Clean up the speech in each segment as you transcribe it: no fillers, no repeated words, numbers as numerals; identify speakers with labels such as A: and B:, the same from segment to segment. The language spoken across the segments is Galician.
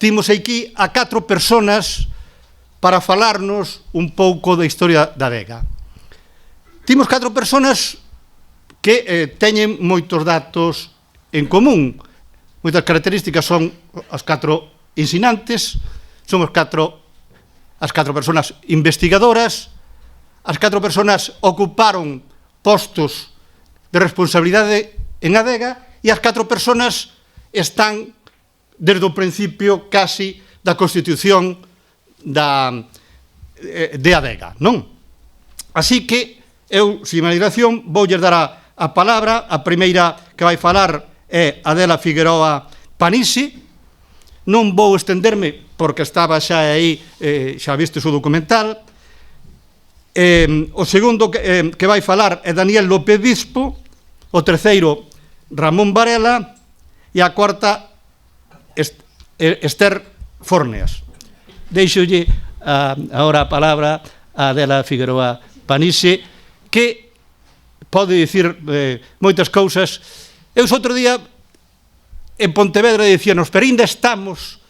A: timos aquí a 4 personas para falarnos un pouco da historia da adega. Timos 4 personas que teñen moitos datos en común. Moitas características son as 4 ensinantes, son as 4 personas investigadoras, as 4 personas ocuparon postos de responsabilidade en adega e as 4 personas están desde o principio casi da constitución de adega, non? Así que eu, sin máis dilación, voulle dar a palabra. A primeira que vai falar é Adela Figueroa Panisi. Non vou estenderme porque estaba xa aí, xa vistes o documental. O segundo que vai falar é Daniel López Bispo, o terceiro Ramón Varela e a cuarta Esther Forneas. Deixolle agora a palabra a Adela Figueroa Panisi, que pode dicir moitas cousas. Eu outro día en Pontevedra dicíanos, pero ainda estamos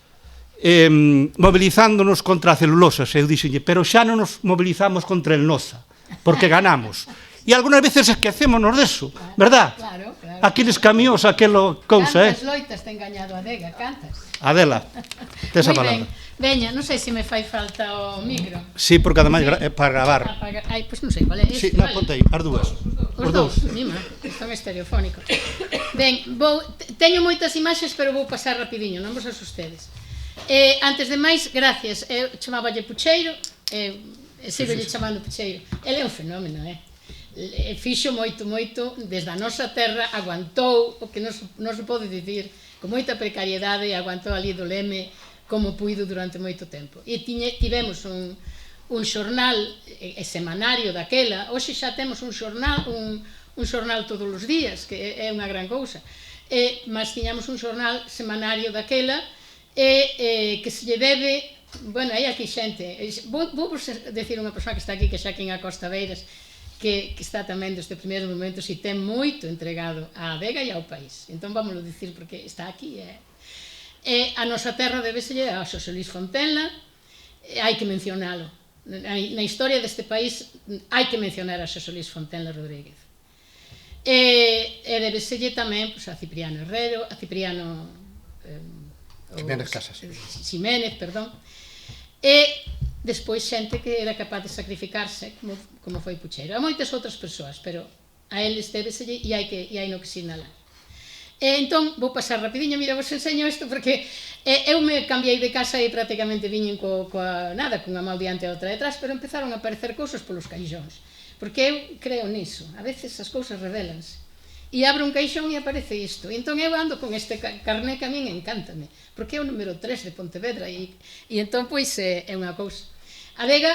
A: mobilizándonos contra a celulosa. Eu dixenlle, pero xa non nos mobilizamos contra el Noza, porque ganamos. E algunas veces esquecémonos deso, verdad?
B: Claro.
A: Aqueles camións, aquela cousa,
B: Cantas loitas ten gañado a adega, cantas.
A: Adela, tes a palabra.
B: Veña, non sei se me fai falta o micro.
A: Sí, porque ademais é para gravar.
B: Ai, pois non sei, vale.
A: Sí, non, ponte aí, as dúas.
B: Os dous, mima, son estereofónicos. Ben, teño moitas imaxes, pero vou pasar rapidiño, non vos asustedes. Antes de máis, gracias. Eu chamáballe Pucheiro, sigolle chamando Pucheiro. Ele é un fenómeno, fixo moito, desde a nosa terra, aguantou o que non se pode dicir, con moita precariedade, aguantou ali do leme como puido durante moito tempo. E tivemos un xornal semanario daquela. Hoxe xa temos un xornal todos os días, que é unha gran cousa. Mas tiñamos un xornal semanario daquela que se lle debe... Bueno, hai aquí xente. Vou dicir unha persoa que está aquí, que xa aquí en Acosta Beiras, que está tamén desde os primeiros momentos e ten moito entregado á adega e ao país. Entón, vámoslo dicir porque está aquí. A nosa terra debeselle a Xosé Luís Fontenla, hai que mencionalo. Na historia deste país hai que mencionar a Xosé Luís Fontenla Rodríguez. E debeselle tamén a Cipriano Herrero, a Cipriano
A: Ximénez Casas.
B: Ximénez, perdón. E despois xente que era capaz de sacrificarse, como foi Pucheiro. A moitas outras persoas, pero a eles debeselle e hai no que sinalar. Entón, vou pasar rapidiño, mira, vos enseño isto porque eu me cambiei de casa e prácticamente viñen cunha mal diante e outra detrás, pero empezaron a aparecer cousas polos caixóns, porque eu creo niso, a veces as cousas revelanse, e abro un caixón e aparece isto, e entón eu ando con este carné que a min encántame, porque é o número 3 de Pontevedra, e entón, pois, é unha cousa. A adega...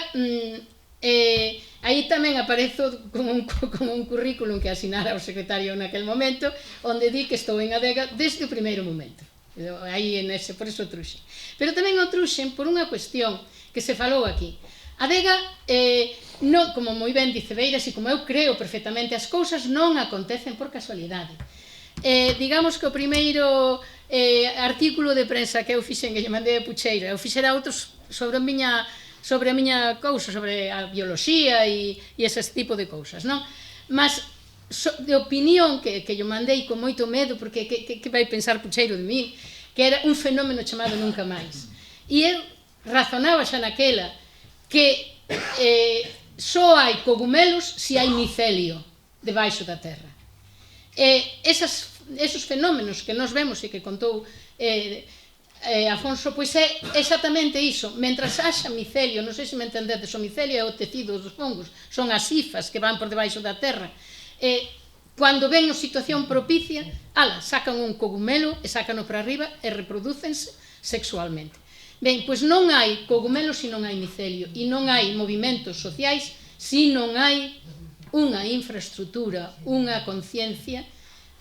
B: aí tamén aparezo con un currículum que asinara o secretario naquel momento, onde di que estou en adega desde o primeiro momento. Aí, por eso truxen. Pero tamén o truxen por unha cuestión que se falou aquí. A adega, como moi ben dice Beiras, e como eu creo perfectamente, as cousas non acontecen por casualidade. Digamos que o primeiro artículo de prensa que eu fixen, que lle mandei a Pucheiro, eu fixera outros sobre a miña cousa, sobre a bioloxía e ese tipo de cousas, non? Mas de opinión que yo mandei con moito medo, porque que vai pensar Pucheiro de mí, que era un fenómeno chamado Nunca Máis. E eu razonaba xa naquela que só hai cogumelos se hai micelio debaixo da terra. Esos fenómenos que nos vemos e que contou Afonso, pois é exactamente iso. Mentras haxa micelio, non sei se me entendedes, o micelio é o tecido dos fungos, son as hifas que van por debaixo da terra. Cando ven a situación propicia, sacan un cogumelo e sácano para arriba e reprodúcense sexualmente. Ben, pois non hai cogumelos se non hai micelio, e non hai movimentos sociais se non hai unha infraestructura, unha conciencia,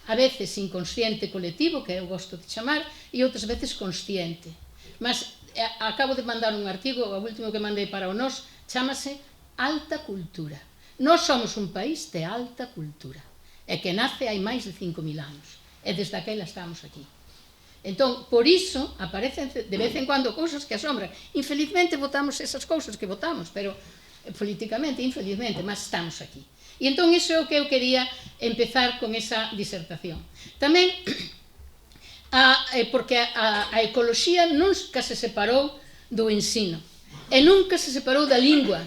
B: a veces inconsciente colectivo, que eu gosto de chamar, e outras veces consciente. Mas acabo de mandar un artigo, o último que mandei para o Nós, chamase Alta Cultura. Nós somos un país de alta cultura, e que nace hai máis de 5.000 anos, e desde aquela estamos aquí. Entón, por iso, aparecen de vez en cuando cousas que asombran. Infelizmente votamos esas cousas que votamos, pero políticamente, infelizmente, mas estamos aquí. E entón, iso é o que eu quería empezar con esa disertación. Tamén, porque a ecoloxía nunca se separou do ensino, e nunca se separou da lingua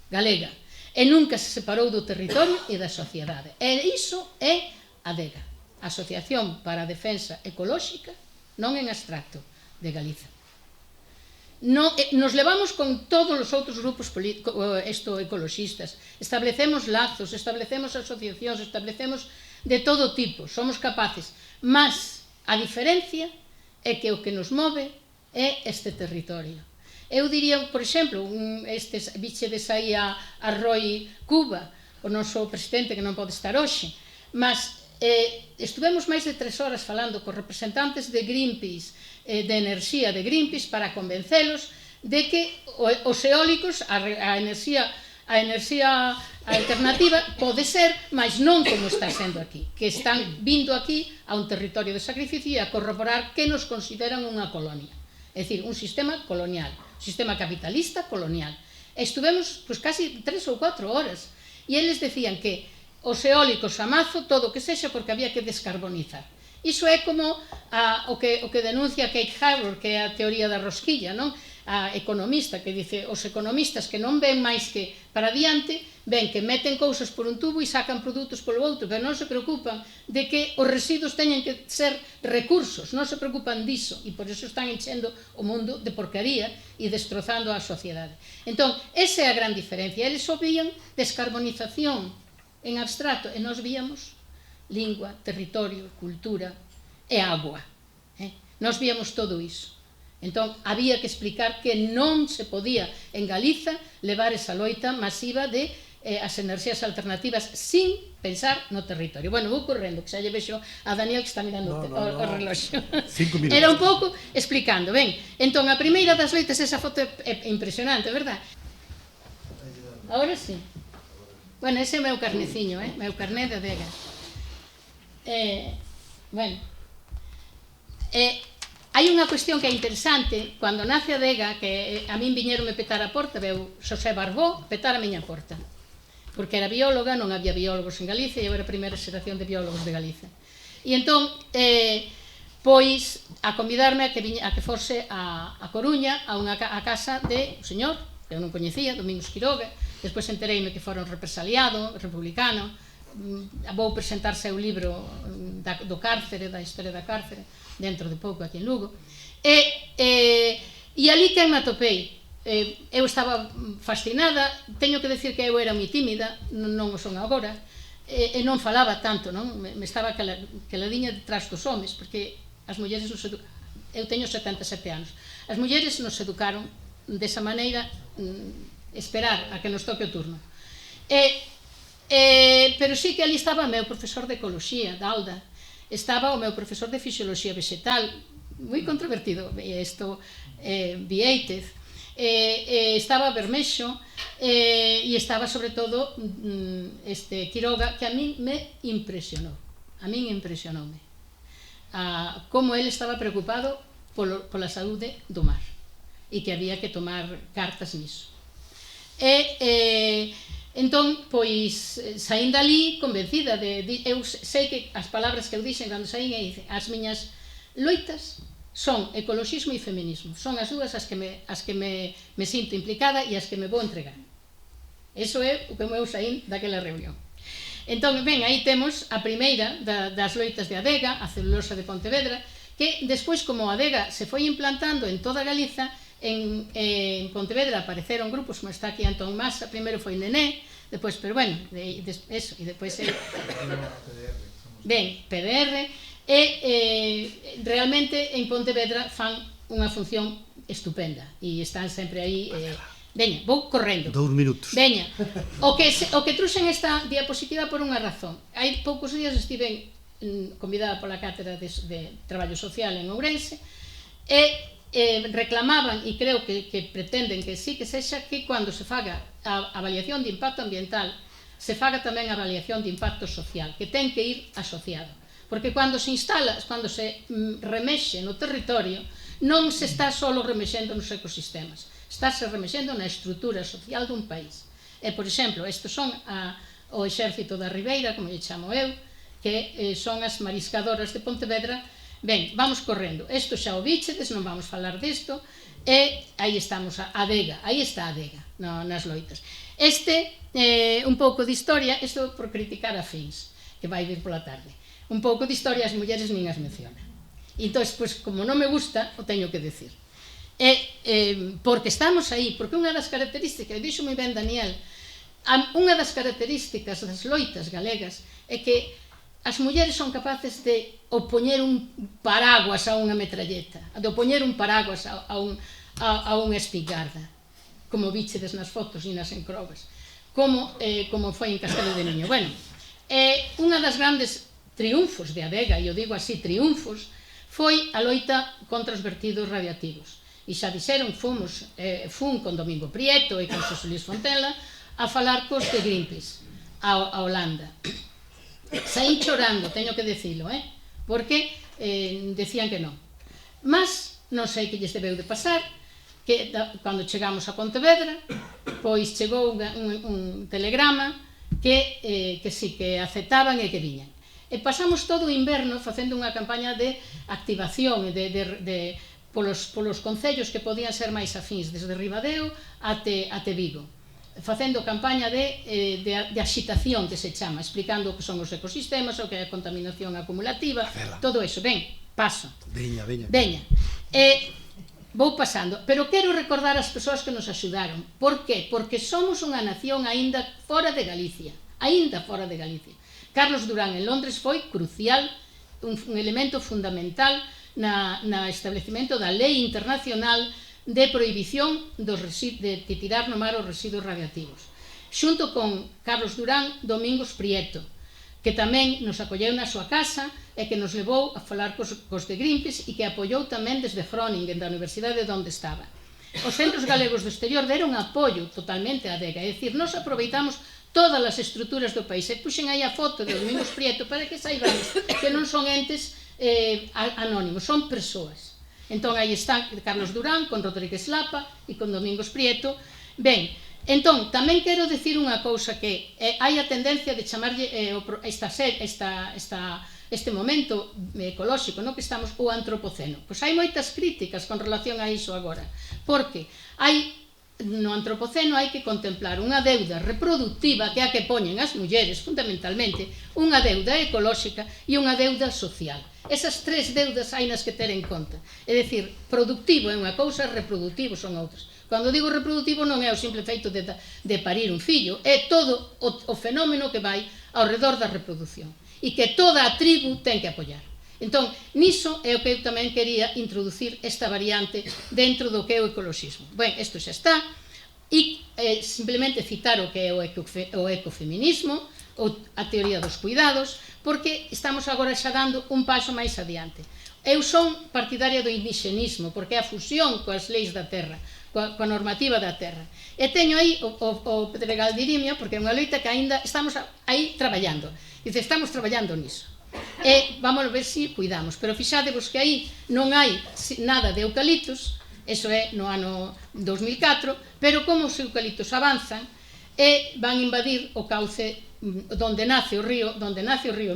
B: galega, e nunca se separou do territorio e da sociedade. E iso é ADEGA, Asociación para a Defensa Ecolóxica, non en abstracto, de Galiza. Nos levamos con todos os outros grupos ecoloxistas, establecemos lazos, establecemos asociacións, establecemos de todo tipo, somos capaces, mas a diferencia é que o que nos move é este territorio. Eu diría, por exemplo, vichedes aí a Roy Cuba, o noso presidente que non pode estar hoxe, mas estuvemos máis de 3 horas falando cos representantes de Greenpeace, de enerxía de Greenpeace, para convencelos de que os eólicos, a enerxía alternativa pode ser, mas non como está sendo aquí, que están vindo aquí a un territorio de sacrificio e a corroborar que nos consideran unha colonia, é dicir, un sistema colonial, sistema capitalista colonial. Estuvemos casi 3 ou 4 horas e eles decían que os eólicos a mazo, todo o que sexa, porque había que descarbonizar. Iso é como o que denuncia Kate Hayward, que é a teoría da rosquilla, non? A economista, que dice, os economistas que non ven máis que para diante, ven que meten cousas por un tubo e sacan produtos polo outro, pero non se preocupan de que os residuos teñen que ser recursos, non se preocupan diso, e por iso están enchendo o mundo de porcaría e destrozando a sociedade. Entón, esa é a gran diferencia. Eles só vían descarbonización en abstracto, e nós víamos lingua, territorio, cultura e agua. Nós víamos todo iso. Entón, había que explicar que non se podía en Galiza levar esa loita masiva de as enerxías alternativas sin pensar no territorio. Bueno, vou correndo, que xa lle vexo a Daniel que está mirando o reloxo.
A: 5 minutos.
B: Era un pouco explicando. Ben, entón, a primeira das loitas, esa foto é impresionante, verdad? Ahora sí. Bueno, ese é o meu carneciño, meu carné de ADEGA. Bueno, hai unha cuestión que é interesante. Cando nace ADEGA, que a min viñeronme petar a porta, veu Xosé Barbó petar a miña porta, porque era bióloga, non había biólogos en Galicia, e eu era a primeira xeración de biólogos de Galiza. E entón, pois, a convidarme a que forse a Coruña, a casa de un señor, que eu non coñecía, Domingos Quiroga. Despois entereime que foron represaliado, republicano. Vou presentar seu libro do cárcere, da historia da cárcere, dentro de pouco aquí en Lugo. E ali que me atopei. Eu estaba fascinada, teño que decir que eu era moi tímida, non o son agora, e non falaba tanto, non? Me estaba caladiña detrás dos homes, porque as mulleres nos educaron. Eu teño 77 anos. As mulleres nos educaron desa maneira, esperar a que nos toque o turno. Pero sí que ali estaba o meu profesor de ecoloxía, da Alda, estaba o meu profesor de fisioloxía vegetal, moi controvertido, Vieitez, estaba Bermexo, e estaba sobre todo Quiroga, que a min me impresionou. A min impresionoume como ele estaba preocupado pola saúde do mar e que había que tomar cartas niso. Entón, pois, saín dali convencida eu sei que as palabras que eu dixen cando saín as miñas loitas son ecoloxismo e feminismo, son as dúas as que me sinto implicada e as que me vou entregar. Eso é o que eu saín daquela reunión. Entón, ben, aí temos a primeira das loitas de ADEGA, a celulosa de Pontevedra, que despois, como ADEGA se foi implantando en toda Galiza, en Pontevedra apareceron grupos, como está aquí Antón Massa, primeiro foi Nené, depois, pero bueno, eso, e depois ben, PDR, e realmente en Pontevedra fan unha función estupenda, e están sempre aí. Veña, vou correndo.
A: 2 minutos.
B: Veña, o que truxen esta diapositiva por unha razón. Hai poucos días estive convidada pola Cátedra de Traballo Social en Ourense, e reclamaban, e creo que pretenden que sí, que sexa que cando se faga a avaliación de impacto ambiental se faga tamén a avaliación de impacto social, que ten que ir asociado, Porque cando se instala, cando se remexe no territorio, non se está só remexendo nos ecosistemas, estáse remexendo na estrutura social dun país. E, por exemplo, estes son o exército da Ribeira, como lle chamo eu, que son as mariscadoras de Pontevedra. Ben, vamos correndo. Isto xa o bichedes, non vamos falar disto. E aí estamos, a adega, aí está a adega, nas loitas. Un pouco de historia, isto por criticar a Fins, que vai vir pola tarde. Un pouco de historia as mulleres nin as menciona. Entón, pois, como non me gusta, o teño que decir. Porque estamos aí, porque unha das características, dixo moi ben Daniel, unha das características das loitas galegas é que as mulleres son capaces de opoñer un paraguas a unha metralleta, de opoñer un paraguas a unha espingarda, como bichedes nas fotos e nas encrobas, como foi en Castelo de Niño. Bueno, unha das grandes triunfos de Adega, e eu digo así, triunfos, foi a loita contra os vertidos radiactivos. E xa dixeron, fun con Domingo Prieto e con Xosé Luis Fontela a falar cos de Greenpeace, a Holanda. Saí chorando, teño que dicilo, porque decían que non. Mas non sei que lles debeu de pasar, que cando chegamos a Pontevedra, pois chegou un telegrama que sí, que aceptaban e que viñan. E pasamos todo o inverno facendo unha campaña de activación polos concellos que podían ser máis afíns, desde Ribadeo até Vigo, facendo campaña de axitación, que se chama, explicando o que son os ecosistemas, o que é a contaminación acumulativa, todo eso. Ben, paso. Veña. Vou pasando, pero quero recordar as persoas que nos axudaron. Por que? Porque somos unha nación aínda fora de Galicia, Carlos Durán en Londres foi crucial, un elemento fundamental na establecimento da lei internacional de prohibición de tirar no mar os residuos radiactivos. Xunto con Carlos Durán, Domingos Prieto, que tamén nos acolleu na súa casa e que nos levou a falar cos de Greenpeace e que apoiou tamén desde Groningen, da universidade onde estaba. Os centros galegos do exterior deron apoio totalmente á adega, é dicir, nos aproveitamos todas as estruturas do país. E puxen aí a foto de Domingos Prieto para que saibamos que non son entes anónimos, son persoas. Entón, aí está Carlos Durán con Rodríguez Lapa e con Domingos Prieto. Ben, entón, tamén quero dicir unha cousa, que hai a tendencia de chamarlle este momento ecolóxico no que estamos o antropoceno. Pois hai moitas críticas con relación a iso agora, porque no antropoceno hai que contemplar unha deuda reproductiva, que é a que poñen as mulleres fundamentalmente, unha deuda ecolóxica e unha deuda social. Esas tres deudas hai nas que ter en conta. É dicir, productivo é unha cousa, reproductivo son outras. Cando digo reproductivo non é o simple feito de parir un fillo, é todo o fenómeno que vai ao redor da reproducción e que toda a tribu ten que apoiar. Entón, niso é o que eu tamén quería introducir esta variante dentro do que é o ecoloxismo. Ben, isto xa está, e simplemente citar o que é o ecofeminismo, a teoría dos cuidados, porque estamos agora xa dando un paso máis adiante. Eu son partidaria do indigenismo, porque é a fusión coas leis da terra, coa normativa da terra. E teño aí o Pedregal de Irimia, porque é unha loita que ainda estamos aí traballando. Dice, estamos traballando niso. E vamos ver se cuidamos, pero fixadevos que aí non hai nada de eucaliptos, eso é no ano 2004, pero como os eucaliptos avanzan e van invadir o cauce onde nace o río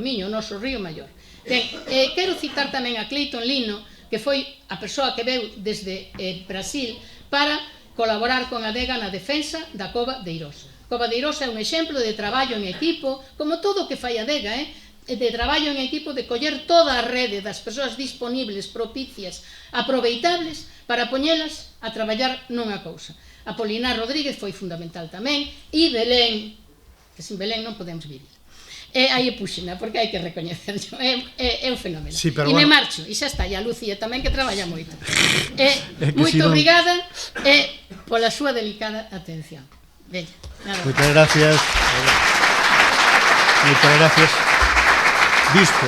B: Miño, o noso río maior. Ben, quero citar tamén a Clayton Lino, que foi a persoa que veu desde Brasil para colaborar con a adega na defensa da Cova de Eirós. Cova de Eirós é un exemplo de traballo en equipo, como todo o que fai a adega, de traballo en equipo, de coller toda a rede das persoas disponibles, propicias, aproveitables, para poñelas a traballar nunha cousa. Apolinar Rodríguez foi fundamental tamén, e Belén, que sin Belén non podemos vivir. Aí é puxena, porque hai que recoñecerlo, é un fenómeno. E me marcho, e xa está, e a Lucía tamén, que traballa moito. Moito obrigada pola súa delicada atención. Veña, nada.
A: Moitas gracias. Moitas gracias. Visto.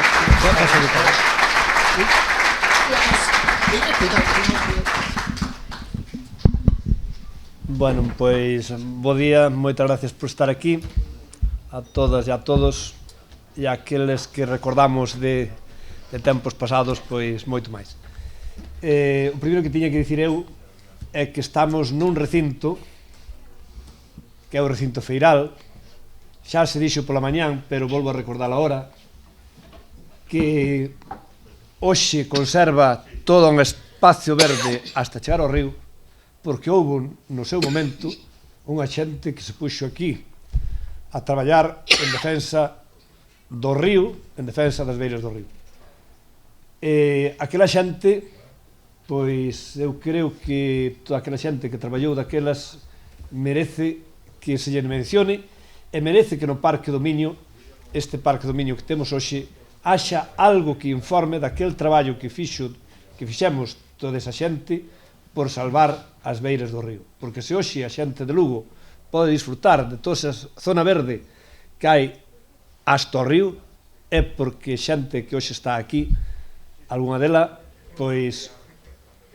C: Bueno, pois, bo día, moitas gracias por estar aquí a todas e a todos. e aqueles que recordamos de tempos pasados, pois moito máis. O primeiro que tiña que dicir eu é que estamos nun recinto que é o recinto feiral. Xa se dixo pola mañán, pero volvo a recordar agora, que hoxe conserva todo un espacio verde hasta chegar ao río, porque houve no seu momento unha xente que se puxo aquí a traballar en defensa do río, en defensa das beiras do río. Aquela xente, pois eu creo que toda aquela xente que traballou daquelas merece que se lle mencione e merece que no Parque do Miño, este Parque do Miño que temos hoxe, haxa algo que informe daquel traballo que fixemos toda esa xente por salvar as beiras do río. Porque se hoxe a xente de Lugo pode disfrutar de toda esa zona verde que hai hasta o río, é porque xente que hoxe está aquí, algunha dela, pois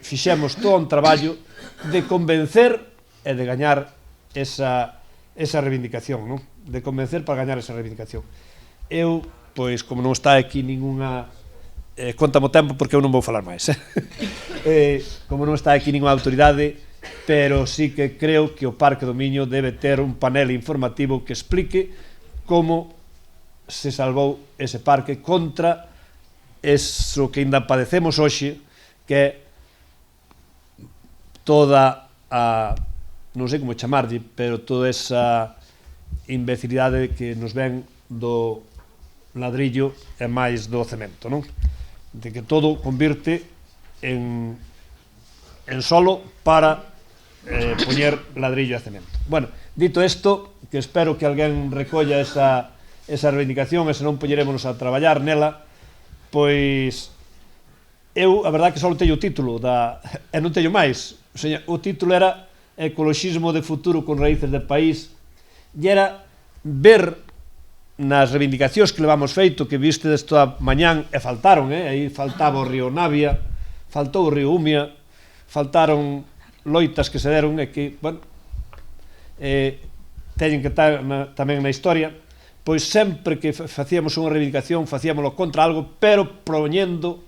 C: fixemos todo un traballo de convencer e de gañar esa reivindicación, non? De convencer para gañar esa reivindicación. Eu, pois, como non está aquí ningunha... Contamo tempo porque eu non vou falar máis. Como non está aquí ningunha autoridade, pero sí que creo que o Parque do Miño debe ter un panel informativo que explique como se salvou ese parque contra eso que ainda padecemos hoxe, que é toda a... non sei como chamarlle, pero toda esa imbecilidade que nos ven do ladrillo e máis do cemento, non? De que todo convirte en solo para poñer ladrillo e cemento. Bueno, dito isto, que espero que alguén recolla esa reivindicación e se non poñerémonos a traballar nela, pois eu, a verdade que só teño o título e non teño máis. O título era Ecoloxismo de futuro con raíces de país, e era ver nas reivindicacións que levamos feito, que vistedes toda mañán, e faltaron, aí faltaba o río Navia, faltou o río Umia, faltaron loitas que se deron e que, bueno, teñen que estar tamén na historia, pois sempre que facíamos unha reivindicación, facíamoslo contra algo, pero proñendo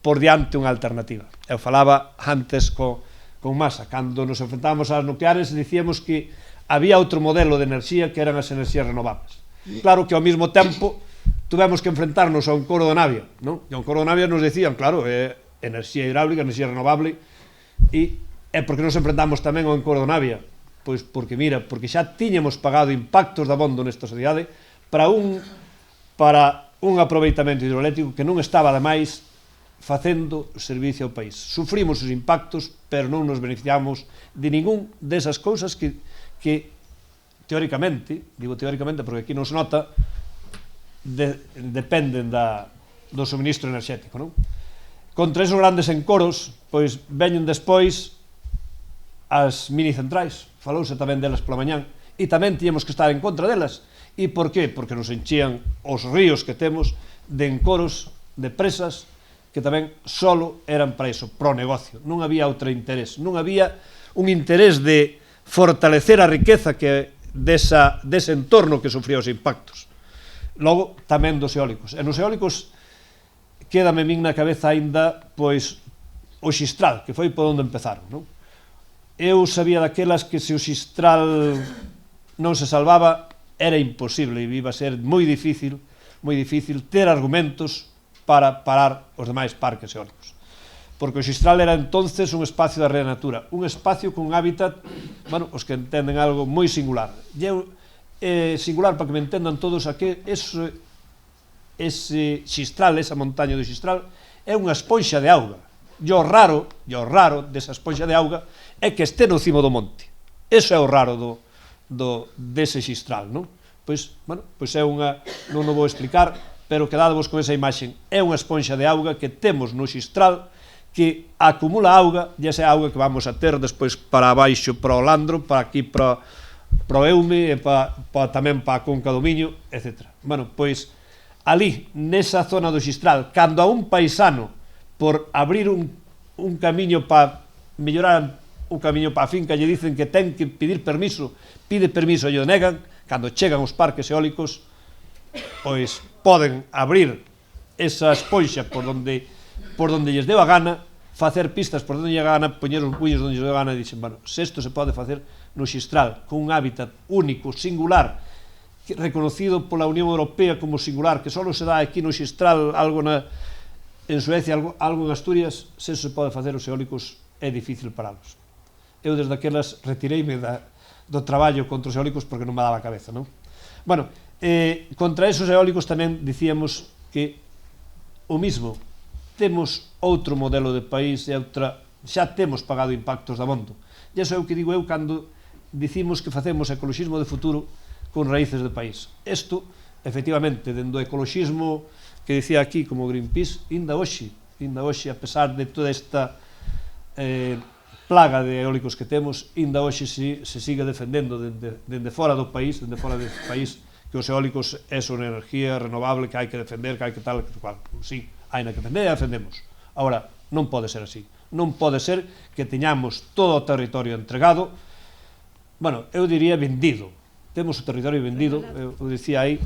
C: por diante unha alternativa. Eu falaba antes con Masa, cando nos enfrentábamos ás nucleares, dicíamos que había outro modelo de enerxía que eran as enerxías renovables. Claro que ao mesmo tempo tuvemos que enfrentarnos a un coro de Navia, non? E a un coro de Navia nos decían, claro, enerxía hidráulica, enerxía renovable, e por que nos enfrentamos tamén ao coro de Navia? Pois porque, mira, porque xa tiñamos pagado impactos de abondo nesta sociedade para un aproveitamento hidroeléctrico que non estaba, ademais, facendo servicio ao país. Sufrimos os impactos, pero non nos beneficiamos de ningún desas cousas que teóricamente, digo teóricamente porque aquí non se nota, dependen do suministro enerxético, non? Contra esos grandes encoros, pois veñen despois as minicentrais, falouse tamén delas pola mañán, e tamén tiñamos que estar en contra delas. E por qué? Porque nos enchían os ríos que temos de encoros, de presas, que tamén solo eran para iso, pro negocio. Non había outro interés, non había un interés de fortalecer a riqueza que dese entorno que sufría os impactos. Logo, tamén dos eólicos. E nos eólicos quédame min na cabeza aínda, pois, o Xistral, que foi por onde empezaron, non? Eu sabía daquelas que se o Xistral non se salvaba, era imposible e iba a ser moi difícil ter argumentos para parar os demais parques eólicos. Porque o Xistral era entonces un espacio da Rea Natura, un espacio con hábitat, bueno, os que entenden algo moi singular. E eu, singular, para que me entendan todos, a que ese Xistral, esa montaña do Xistral, é unha esponxa de auga. E o raro desa esponxa de auga é que este no cimo do monte. Eso é o raro dese Xistral, non? Pois, bueno, pois é unha, non o vou explicar, pero quedadevos con esa imaxen. É unha esponxa de auga que temos no Xistral, que acumula auga, e esa auga que vamos a ter despois para abaixo, para o Landro, para aquí, para o Eume, e tamén para a Conca do Miño, etc. Bueno, pois, ali, nesa zona do Xistral, cando a un paisano, por abrir un camiño para mellorar un camiño para a finca, lle dicen que ten que pedir permiso, pide permiso e o negan, cando chegan os parques eólicos, pois poden abrir esa esponxa por donde lles deu a gana, facer pistas por donde lle gana, poñer os buños onde lle deu a gana, e dixen, bueno, se isto se pode facer no Xistral, con un hábitat único, singular, reconocido pola Unión Europea como singular, que só se dá aquí no Xistral, algo en Suecia, algo en Asturias, se se pode facer os eólicos, é difícil paralos. Eu desde aquelas retireime do traballo contra os eólicos porque non me daba a cabeza, non? Bueno, contra esos eólicos tamén dicíamos que o mismo, temos outro modelo de país e xa temos pagado impactos dabondo. E iso é o que digo eu cando dicimos que facemos ecoloxismo de futuro con raíces de país. Isto, efectivamente, dentro do ecoloxismo que dicía aquí como Greenpeace, inda hoxe, a pesar de toda esta plaga de eólicos que temos, inda hoxe se sigue defendendo dende fora do país, que os eólicos é unha energía renovable que hai que defender, que hai que tal, que cual. Sí, hai na que defender e a defendemos. Ahora, non pode ser así. Non pode ser que teñamos todo o territorio entregado, bueno, eu diría vendido. Temos o territorio vendido, eu dicía aí,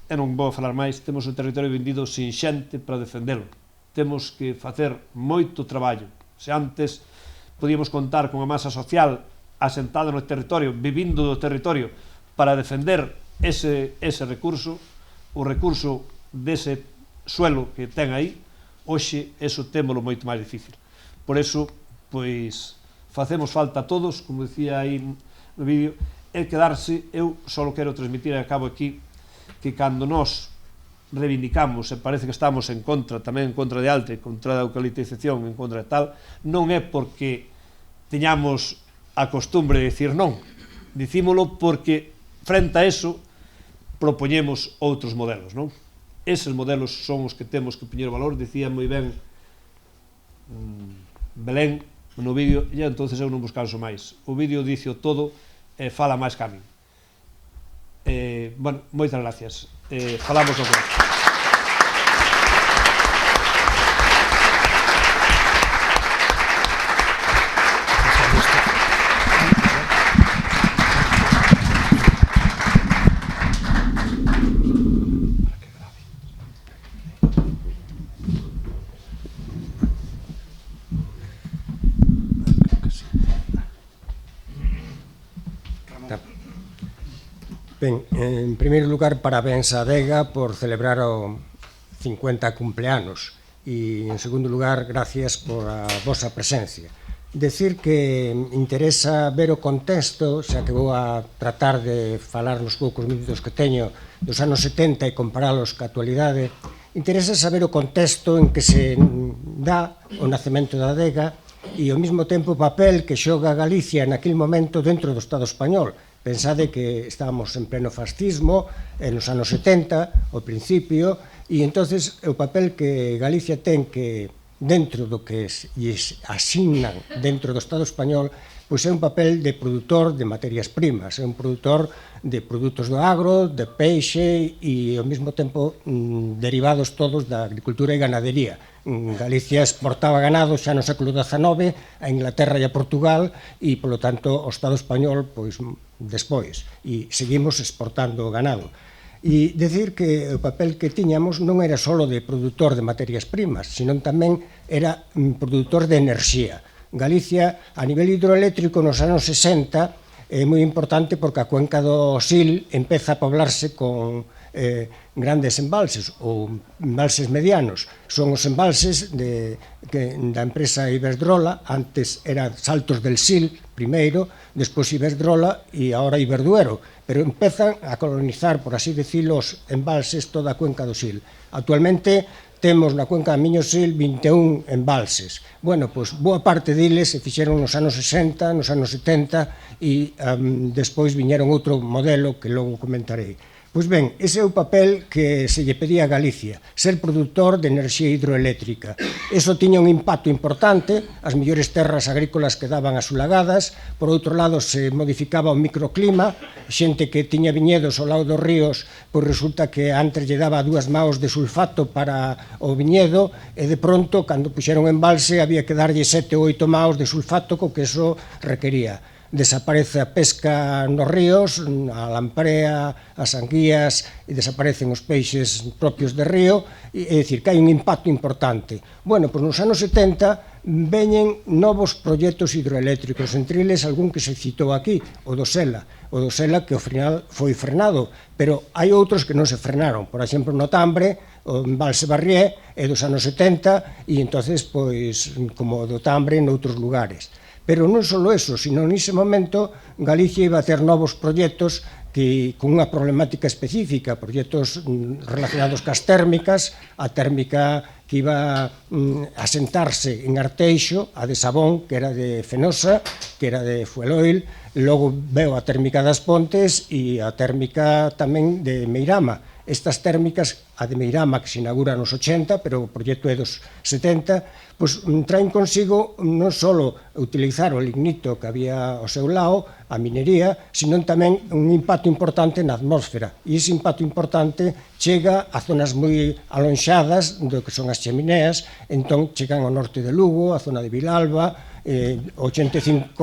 C: e non vou falar máis, temos o territorio vendido sin xente para defendelo. Temos que facer moito traballo. Se antes podíamos contar con a masa social asentada no territorio, vivindo do territorio, para defender ese recurso, o recurso dese suelo que ten aí, hoxe eso témolo moito máis difícil. Por eso, pois, facemos falta a todos, como dicía aí no vídeo, é quedarse, eu só quero transmitir, e acabo aquí, que cando nós reivindicamos, e parece que estamos en contra, tamén en contra de Altre, contra da eucaliptización, en contra de tal, non é porque teñamos a costumbre de dicir non, dicímolo porque frente a eso propoñemos outros modelos, non? Eses modelos son os que temos que poñer valor, dicía moi ben Belén no vídeo, e entonces eu non vos canso máis. O vídeo dice o todo e fala máis que a min. Bueno, moitas gracias. Falamos o que.
D: Ben, en primeiro lugar, parabéns a Adega por celebrar o 50 cumpleanos e, en segundo lugar, gracias por a vosa presencia. Decir que interesa ver o contexto, xa que vou a tratar de falar nos poucos minutos que teño dos anos 70 e comparalos ca actualidade, interesa saber o contexto en que se dá o nacemento da Adega e, ao mesmo tempo, o papel que xoga Galicia naquele momento dentro do Estado español. Pensade que estábamos en pleno fascismo, nos anos 70, ao principio, e entonces o papel que Galicia ten que, dentro do que lles asignan dentro do Estado español, pois é un papel de produtor de materias primas, é un produtor de produtos do agro, de peixe e, ao mesmo tempo, derivados todos da agricultura e ganadería. Galicia exportaba ganado xa no século XIX a Inglaterra e a Portugal e, polo tanto, o Estado español, pois, despois, e seguimos exportando ganado. E decir que o papel que tiñamos non era só de produtor de materias primas, senón tamén era produtor de enerxía. Galicia, a nivel hidroeléctrico, nos anos 60, é moi importante porque a cuenca do Sil empeza a poblarse con grandes embalses ou embalses medianos. Son os embalses da empresa Iberdrola, antes era Saltos del Sil primeiro, despois Iberdrola e agora Iberduero, pero empezan a colonizar, por así decirlo, os embalses toda a cuenca do Sil. Actualmente temos na cuenca da Miño-Sil 21 embalses. Bueno, pois boa parte deles se fixeron nos anos 60, nos anos 70 e despois viñeron outro modelo que logo comentarei. Pois ben, ese é o papel que se lle pedía a Galicia, ser produtor de enerxía hidroeléctrica. Eso tiña un impacto importante, as mellores terras agrícolas quedaban asulagadas, por outro lado se modificaba o microclima, xente que tiña viñedos ao lado dos ríos, pois resulta que antes lle daba 2 maos de sulfato para o viñedo, e de pronto, cando puxeron embalse, había que darlle 7 ou 8 maos de sulfato co que eso requería. desaparece a pesca nos ríos, a lamprea, as anguías, e desaparecen os peixes propios de río, é dicir, que hai un impacto importante. Bueno, pois nos anos 70 veñen novos proxectos hidroeléctricos, entre eles algún que se citou aquí, o do Sela, que ao final foi frenado, pero hai outros que non se frenaron, por exemplo, no Tambre, o Embalse Barrié é dos anos 70 e entonces, pois, como o do Tambre noutros lugares. Pero non só eso, sino nese momento Galicia iba a ter novos proxectos que, con unha problemática específica, proxectos relacionados cas térmicas, a térmica que iba a sentarse en Arteixo, a de Sabón, que era de Fenosa, que era de Fuel Oil, logo veo a térmica das Pontes e a térmica tamén de Meirama. Estas térmicas, a de Meirama, que se inaugura nos 80, pero o proxecto é dos 70, pois traen consigo non só utilizar o lignito que había ao seu lado, a minería, sino tamén un impacto importante na atmósfera. E ese impacto importante chega a zonas moi alonxadas do que son as chemineas, entón chegan ao norte de Lugo, a zona de Vilalba, 85%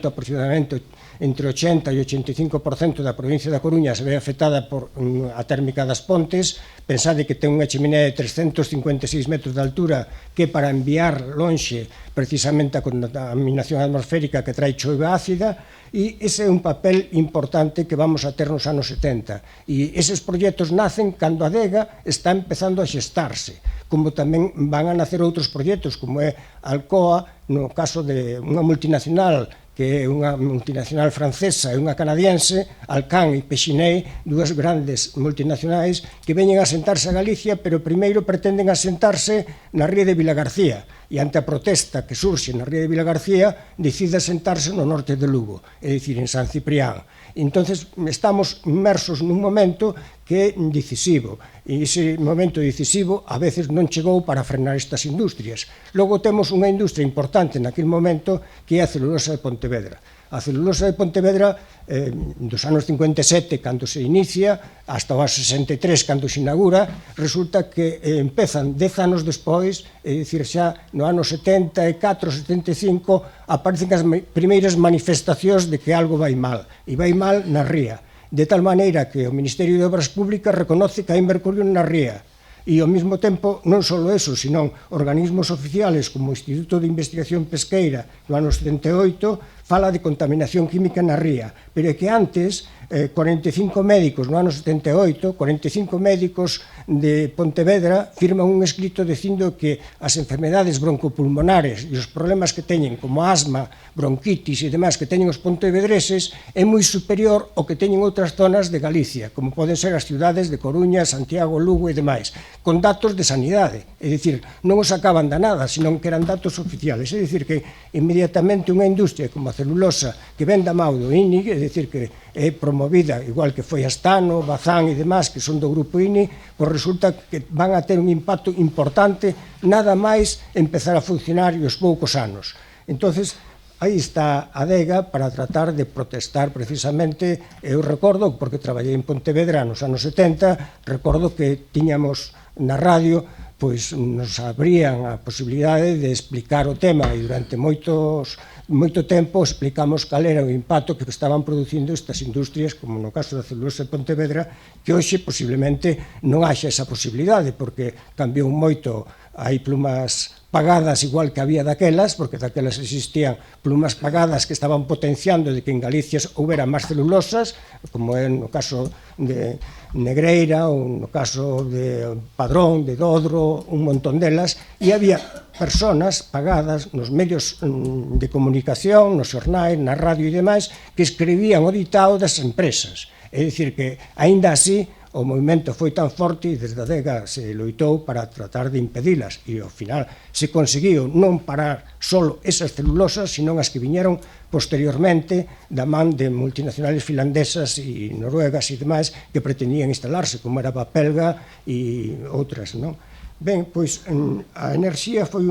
D: aproximadamente, entre 80 e 85% da provincia da Coruña se ve afectada por a térmica das Pontes. Pensade que ten unha cheminea de 356 metros de altura que para enviar lonxe precisamente a contaminación atmosférica que trae choiva ácida, e ese é un papel importante que vamos a ter nos anos 70. E eses proxectos nacen cando a adega está empezando a xestarse, como tamén van a nacer outros proxectos, como é Alcoa, no caso de unha multinacional que é unha multinacional francesa e unha canadiense, Alcan e Pechiney, dúas grandes multinacionais que veñen a sentarse a Galicia, pero primeiro pretenden asentarse na ría de Vilagarcía, e ante a protesta que surxe na ría de Vilagarcía, decide asentarse no norte de Lugo, é dicir, en San Ciprián. Entonces, estamos inmersos nun momento que é decisivo, e ese momento decisivo a veces non chegou para frenar estas industrias. Logo temos unha industria importante naquele momento que é a celulosa de Pontevedra. A celulosa de Pontevedra, dos anos 57, cando se inicia, hasta os 63, cando se inaugura, resulta que empezan 10 anos despois, é dicir, xa no ano 74, 75, aparecen as primeiras manifestacións de que algo vai mal, e vai mal na ría, de tal maneira que o Ministerio de Obras Públicas reconoce que hai mercurio na ría, e ao mesmo tempo, non só eso, sino organismos oficiales como o Instituto de Investigación Pesqueira no ano 78 fala de contaminación química na ría, pero é que antes 45 médicos no ano 78, 45 médicos de Pontevedra firman un escrito dicindo que as enfermedades broncopulmonares e os problemas que teñen como asma, bronquitis e demais que teñen os pontevedreses é moi superior ao que teñen outras zonas de Galicia, como poden ser as ciudades de Coruña, Santiago, Lugo e demais, con datos de sanidade, é dicir, non os sacaban da nada, senón que eran datos oficiales, é dicir, que inmediatamente unha industria como a celulosa que ven da mau do INI, é dicir, que é promovida, igual que foi Astano, Bazán e demás, que son do grupo INI, pois resulta que van a ter un impacto importante nada máis empezar a funcionar e os poucos anos. Entonces, aí está a adega para tratar de protestar precisamente. Eu recordo, porque traballei en Pontevedra nos anos 70, recordo que tiñamos na radio, pois nos abrían a posibilidade de explicar o tema e durante moito tempo explicamos cal era o impacto que estaban producindo estas industrias, como no caso da celulosa de Pontevedra, que hoxe posiblemente non haxa esa posibilidade, porque cambiou moito, hai plumas pagadas igual que había daquelas, porque daquelas existían plumas pagadas que estaban potenciando de que en Galicia houbera máis celulosas, como é no caso de Negreira ou no caso de Padrón, de Dodro, un montón delas, e había personas pagadas nos medios de comunicación, nos xornais, na radio e demais, que escribían o ditado das empresas. É dicir que, aínda así, o movimento foi tan forte e desde a adega se loitou para tratar de impedilas e ao final se conseguiu non parar só esas celulosas, sino as que viñeron posteriormente da man de multinacionales finlandesas e noruegas e demais que pretendían instalarse, como era Papelga e outras, non? Ben, pois a enerxía foi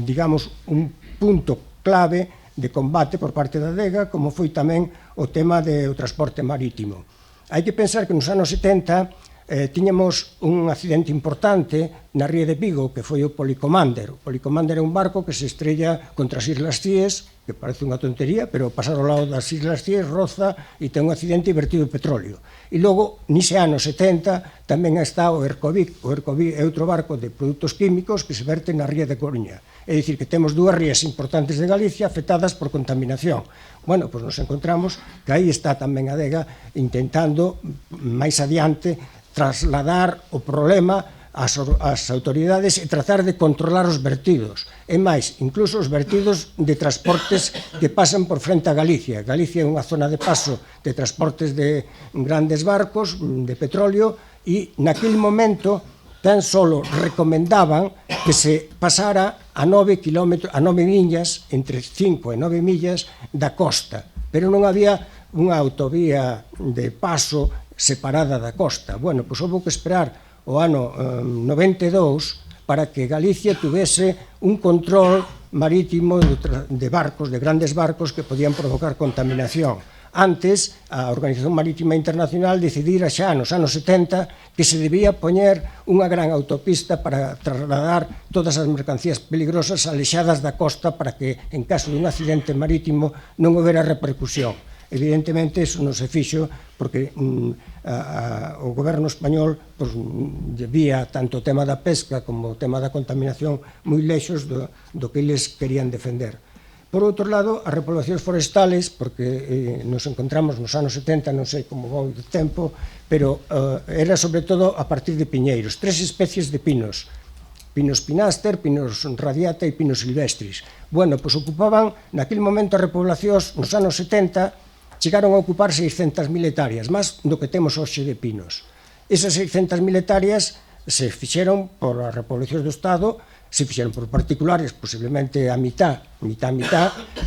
D: digamos, un punto clave de combate por parte da adega, como foi tamén o tema do transporte marítimo. Hai que pensar que nos anos 70 tiñamos un accidente importante na ría de Vigo, que foi o Policommander. O Policommander é un barco que se estrella contra as Islas Cíes, que parece unha tontería, pero pasar ao lado das Islas Cíes, roza e ten un accidente e vertido petróleo. E logo, nese ano 70, tamén está o Ercovic. O Ercovic é outro barco de produtos químicos que se verte na ría de Coruña. É dicir, que temos dúas rías importantes de Galicia afectadas por contaminación. Bueno, pois nos encontramos que aí está tamén a Adega intentando, máis adiante, trasladar o problema ás autoridades e tratar de controlar os vertidos. E máis, incluso os vertidos de transportes que pasan por frente a Galicia. Galicia é unha zona de paso de transportes de grandes barcos, de petróleo, e naquele momento tan solo recomendaban que se pasara a 9 millas, entre 5 e 9 millas da costa, pero non había unha autovía de paso separada da costa. Bueno, pois houve que esperar o ano 92 para que Galicia tuvese un control marítimo de barcos, de grandes barcos que podían provocar contaminación. Antes, a Organización Marítima Internacional decidira xa nos anos 70 que se debía poñer unha gran autopista para trasladar todas as mercancías peligrosas alexadas da costa para que, en caso de un accidente marítimo, non houbera repercusión. Evidentemente, eso non se fixo porque o goberno español vía tanto o tema da pesca como o tema da contaminación moi lexos do que eles querían defender. Por outro lado, as repoblacións forestales, porque nos encontramos nos anos 70, non sei como vou de tempo, pero era sobre todo a partir de piñeiros, 3 especies de pinos, Pinus pinaster, Pinus radiata e Pinus silvestris. Bueno, pois ocupaban, naquele momento, as repoblacións nos anos 70, chegaron a ocupar 600.000 hectáreas, máis do que temos hoxe de pinos. Esas 600.000 hectáreas se fixeron por as repoblacións do Estado, se fixeron por particulares, posiblemente a mitad,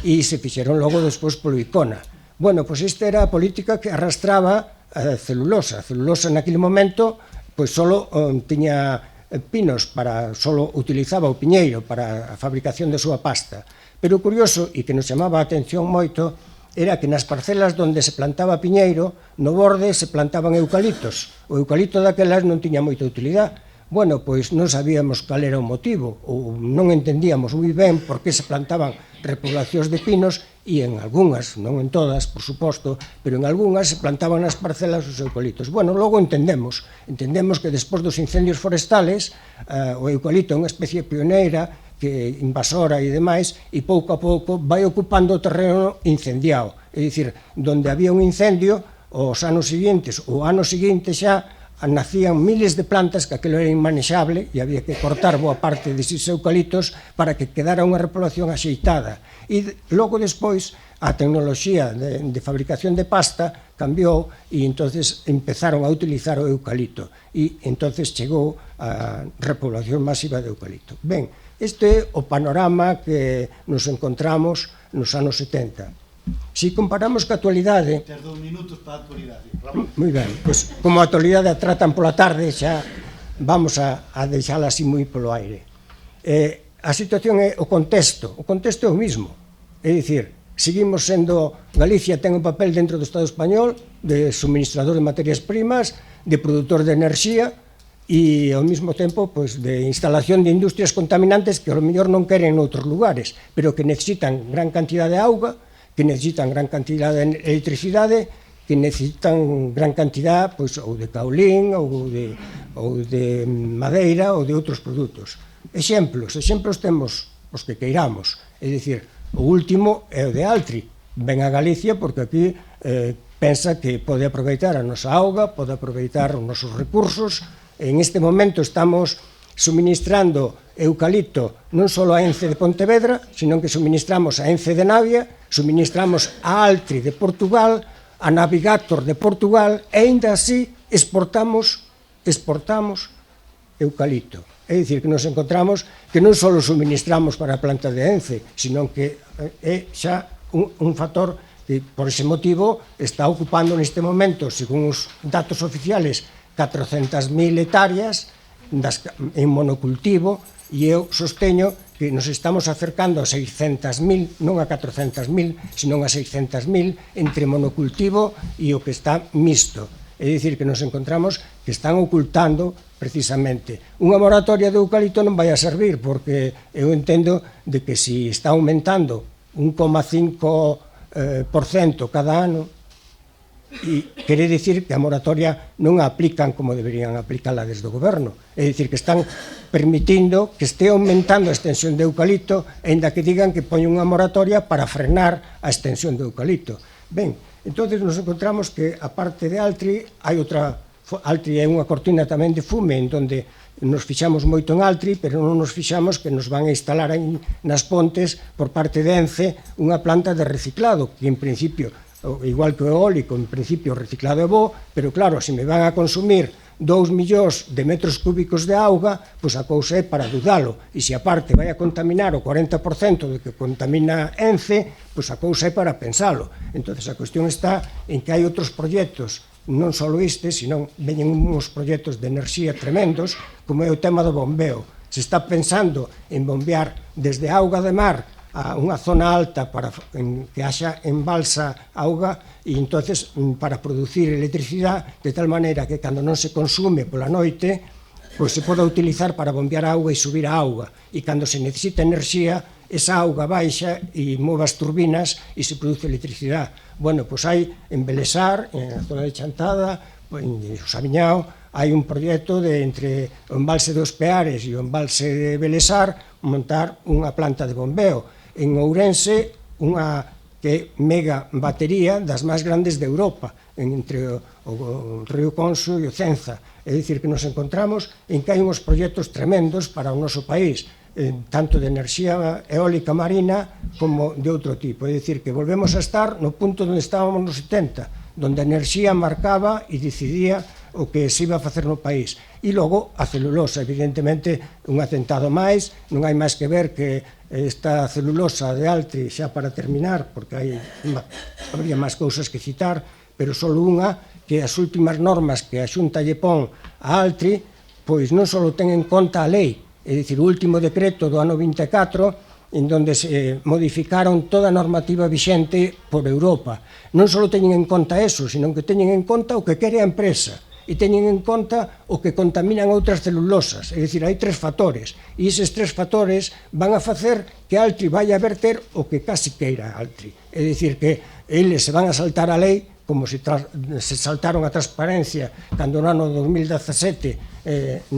D: e se fixeron logo despois polo ICONA. Bueno, pois esta era a política que arrastraba a celulosa. A celulosa naquele momento, pois solo tiña pinos, solo utilizaba o piñeiro para a fabricación da súa pasta. Pero o curioso, e que nos chamaba a atención moito, era que nas parcelas onde se plantaba piñeiro, no borde se plantaban eucaliptos. O eucalipto daquelas non tiña moita utilidade. Bueno, pois non sabíamos cal era o motivo, ou non entendíamos moi ben por que se plantaban repoblacións de pinos, e en algunhas, non en todas, por suposto, pero en algunhas se plantaban nas parcelas os eucaliptos. Bueno, logo entendemos que despois dos incendios forestales, o eucalipto é unha especie pioneira, que invasora e demais, e pouco a pouco vai ocupando o terreno incendiado. É dicir, donde había un incendio, os anos seguintes, o ano seguinte xa, nacían miles de plantas que aquilo era inmanexable e había que cortar boa parte deses eucaliptos para que quedara unha repoblación axeitada. E logo despois a tecnoloxía de fabricación de pasta cambiou e entonces empezaron a utilizar o eucalipto e entonces chegou a repoblación masiva de eucalipto. Ben, este é o panorama que nos encontramos nos anos 70. Se comparamos ca actualidade...
A: Tens 2 minutos para a actualidade.
D: Moi ben, pois como a actualidade a tratan pola tarde, xa vamos a deixala así moi polo aire. A situación é o contexto é o mismo. É dicir, seguimos sendo... Galicia ten un papel dentro do Estado español de suministrador de materias primas, de produtor de enerxía, e ao mesmo tempo pois, de instalación de industrias contaminantes que ao mellor non queren noutros lugares, pero que necesitan gran cantidad de auga, que necesitan gran cantidad de electricidade, que necesitan gran cantidad pois, ou de caolín, ou de madeira, ou de outros produtos. Exemplos temos os que queiramos, é dicir, o último é o de Altri, ven a Galicia porque aquí pensa que pode aproveitar a nosa auga, pode aproveitar os nosos recursos. En este momento estamos suministrando eucalipto non só a Ence de Pontevedra, sino que suministramos a Ence de Navia, suministramos a Altri de Portugal, a Navigator de Portugal, e ainda así exportamos eucalipto. É dicir, que nos encontramos que non só suministramos para a planta de Ence, sino que é xa un factor que, por ese motivo, está ocupando neste momento, según os datos oficiales, 400.000 hectáreas en monocultivo, e eu sosteño que nos estamos acercando a 600.000, non a 400.000, sino a 600.000 entre monocultivo e o que está mixto. É dicir, que nos encontramos que están ocultando precisamente. Unha moratoria de eucalipto non vai a servir, porque eu entendo de que se está aumentando 1,5% cada ano, e quere dicir que a moratoria non a aplican como deberían aplicala desde o goberno. É dicir, que están permitindo que este aumentando a extensión de eucalipto, aínda que digan que poñen unha moratoria para frenar a extensión de eucalipto. Ben, entonces nos encontramos que, a parte de Altri, hai outra... Altri é unha cortina tamén de fume, en donde nos fixamos moito en Altri, pero non nos fixamos que nos van a instalar nas Pontes, por parte de ENCE, unha planta de reciclado, que en principio, igual que o eólico, en principio o reciclado é bo, pero claro, se me van a consumir 2 millóns de metros cúbicos de auga, pois a cousa é para dudalo. E se aparte vai a contaminar o 40% do que contamina ENCE, pois a cousa é para pensalo. Entón, a cuestión está en que hai outros proxectos, non só este, sino veñen uns proxectos de enerxía tremendos, como é o tema do bombeo. Se está pensando en bombear desde auga de mar a unha zona alta para que haxa en balsa auga, e entonces para producir electricidade de tal maneira que cando non se consume pola noite, pois se poda utilizar para bombear a auga e subir a auga, e cando se necesita enerxía, esa auga baixa e move as turbinas e se produce electricidade. Bueno, pois hai en Belesar, en a zona de Chantada, en Sabiñao, hai un proxecto de entre o embalse dos Peares e o embalse de Belesar montar unha planta de bombeo. En Ourense, unha que mega batería das máis grandes de Europa, entre o Río Conso e o Cenza. É dicir, que nos encontramos en que hai uns proxectos tremendos para o noso país, tanto de enerxía eólica marina como de outro tipo. É dicir, que volvemos a estar no punto onde estábamos nos 70, onde a enerxía marcaba e decidía o que se iba a facer no país. E logo a celulosa, evidentemente, un atentado máis, non hai máis que ver que esta celulosa de Altri, xa para terminar, porque habría máis cousas que citar, pero só unha, que as últimas normas que a Xunta lle pon a Altri, pois non só ten en conta a lei, é dicir, o último decreto do ano 24, en donde se modificaron toda a normativa vixente por Europa. Non só teñen en conta eso, sino que teñen en conta o que quere a empresa, e teñen en conta o que contaminan outras celulosas. É dicir, hai 3 factores, e eses 3 factores van a facer que Altri vai a verter o que casi queira Altri. É dicir, que eles se van a saltar a lei, como se saltaron a transparencia cando no ano 2017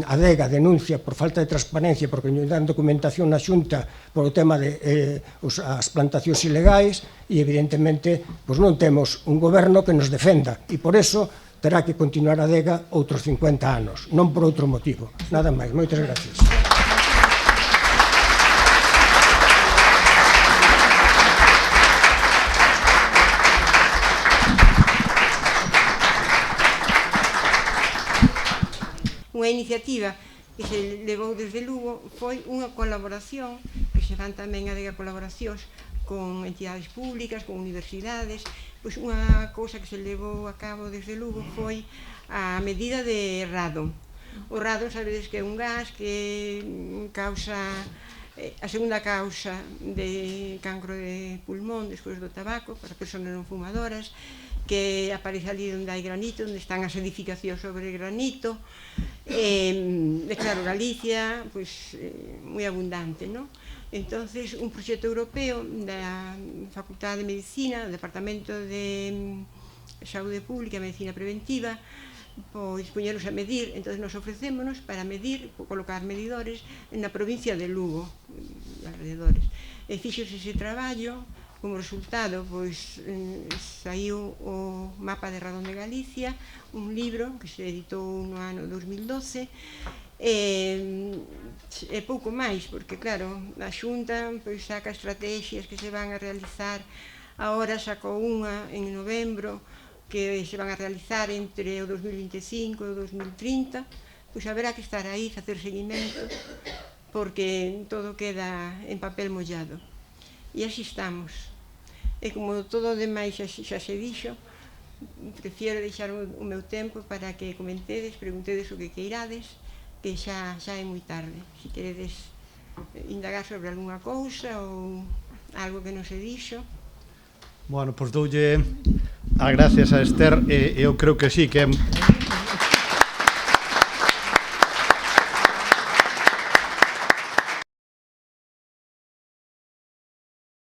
D: a DEGA denuncia por falta de transparencia porque non dan documentación na Xunta por o tema as plantacións ilegais, e evidentemente non temos un goberno que nos defenda, e por eso terá que continuar a DEGA outros 50 anos, non por outro motivo. Nada máis, moitas gracias.
E: Unha iniciativa que se levou desde Lugo foi unha colaboración, que se fan tamén a DEGA colaboracións con entidades públicas, con universidades. Pois unha cousa que se levou a cabo desde Lugo foi a medida de radon. O radon, sabedes que é un gas que causa a segunda causa de cancro de pulmón despois do tabaco para persoas non fumadoras, que aparece ali onde hai granito, onde están as edificacións sobre granito. Claro, Galicia, pois, moi abundante, non? Entonces, un proxecto europeo da Facultade de Medicina, do Departamento de Saúde Pública e Medicina Preventiva, pois poñeros a medir. Entón, nos ofrecémonos para medir, colocar medidores na provincia de Lugo, alrededores. E fixose ese traballo. Como resultado, pois, saiu o mapa de radón de Galicia, un libro que se editou no ano 2012, e pouco máis, porque, claro, a Xunta pois, saca estrategias que se van a realizar. Agora sacou unha en novembro, que se van a realizar entre o 2025 e o 2030, pois haberá que estar aí, facer seguimento, porque todo queda en papel mollado. E así estamos. E como todo o demais xa se dixo, prefiero deixar o meu tempo para que comentedes, preguntedes o que queirades, que xa é moi tarde. Se queredes indagar sobre algunha cousa ou algo que non se dixo.
A: Bueno, pois doulle Gracias a Esther, eu creo que sí, que